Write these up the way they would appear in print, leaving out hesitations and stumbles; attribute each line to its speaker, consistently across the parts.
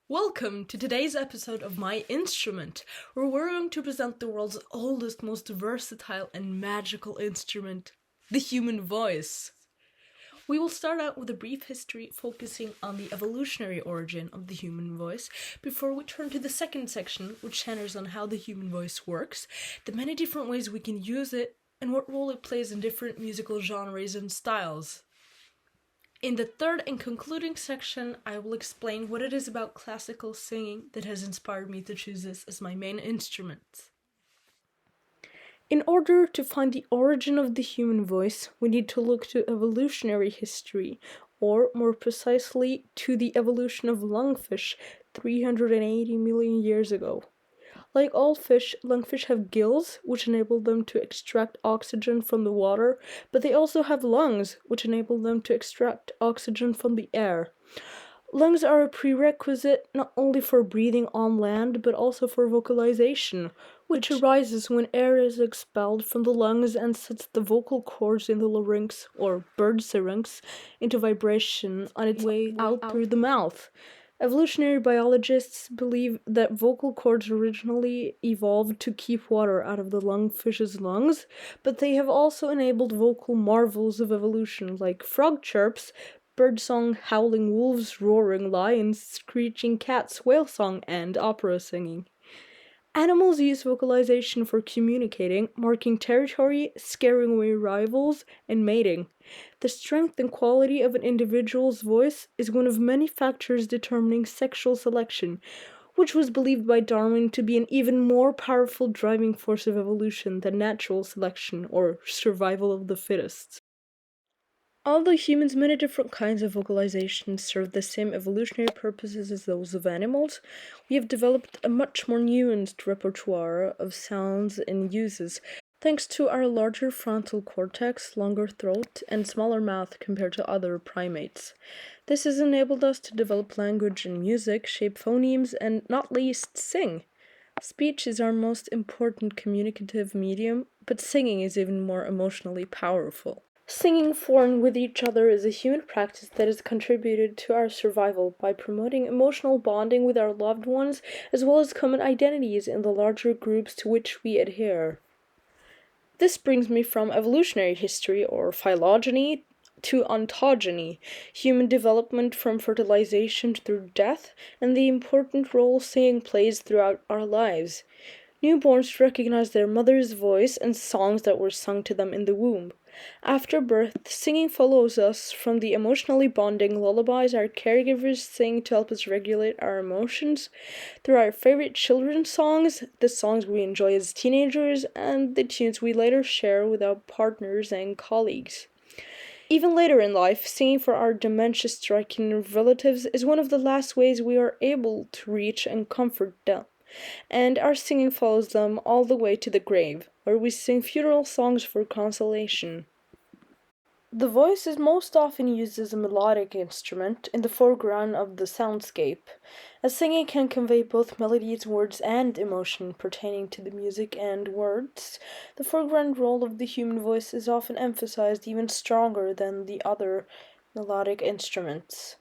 Speaker 1: Welcome to today's episode of My Instrument, where we're going to present the world's oldest, most versatile, and magical instrument, the human voice. We will start out with a brief history focusing on the evolutionary origin of the human voice before we turn to the second section, which centers on how the human voice works, the many different ways we can use it, and what role it plays in different musical genres and styles. In the third and concluding section, I will explain what it is about classical singing that has inspired me to choose this as my main instrument. In order to find the origin of the human voice, we need to look to evolutionary history, or more precisely, to the evolution of lungfish 380 million years ago. Like all fish, lungfish have gills, which enable them to extract oxygen from the water, but they also have lungs, which enable them to extract oxygen from the air. Lungs are a prerequisite not only for breathing on land, but also for vocalization, which arises when air is expelled from the lungs and sets the vocal cords in the larynx, or bird syrinx, into vibration on its way out through the mouth. Evolutionary biologists believe that vocal cords originally evolved to keep water out of the lungfish's lungs, but they have also enabled vocal marvels of evolution like frog chirps, birdsong, howling wolves, roaring lions, screeching cats, whale song, and opera singing. Animals use vocalization for communicating, marking territory, scaring away rivals, and mating. The strength and quality of an individual's voice is one of many factors determining sexual selection, which was believed by Darwin to be an even more powerful driving force of evolution than natural selection or survival of the fittest. Although humans' many different kinds of vocalization serve the same evolutionary purposes as those of animals, we have developed a much more nuanced repertoire of sounds and uses, thanks to our larger frontal cortex, longer throat, and smaller mouth compared to other primates. This has enabled us to develop language and music, shape phonemes, and not least, sing. Speech is our most important communicative medium, but singing is even more emotionally powerful. Singing for and with each other is a human practice that has contributed to our survival by promoting emotional bonding with our loved ones, as well as common identities in the larger groups to which we adhere. This brings me from evolutionary history, or phylogeny, to ontogeny, human development from fertilization through death, and the important role singing plays throughout our lives. Newborns recognize their mother's voice and songs that were sung to them in the womb. After birth, singing follows us from the emotionally bonding lullabies our caregivers sing to help us regulate our emotions, through our favorite children's songs, the songs we enjoy as teenagers, and the tunes we later share with our partners and colleagues. Even later in life, singing for our dementia-stricken relatives is one of the last ways we are able to reach and comfort them, and our singing follows them all the way to the grave, where we sing funeral songs for consolation. The voice is most often used as a melodic instrument in the foreground of the soundscape, as singing can convey both melodies, words, and emotion pertaining to the music and words. The foreground role of the human voice is often emphasized even stronger than the other melodic instruments.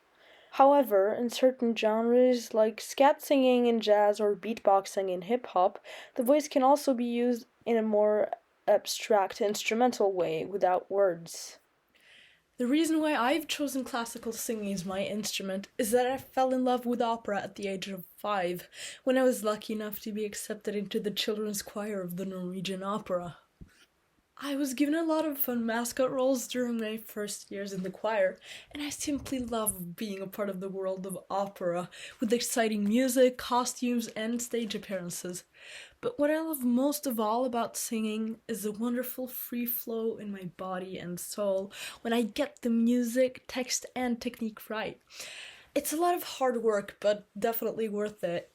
Speaker 1: However, in certain genres like scat singing in jazz or beatboxing in hip hop, the voice can also be used in a more abstract instrumental way without words. The reason why I've chosen classical singing as my instrument is that I fell in love with opera at the age of 5, when I was lucky enough to be accepted into the children's choir of the Norwegian Opera. I was given a lot of fun mascot roles during my first years in the choir, and I simply love being a part of the world of opera, with exciting music, costumes, and stage appearances. But what I love most of all about singing is the wonderful free flow in my body and soul when I get the music, text, and technique right. It's a lot of hard work, but definitely worth it.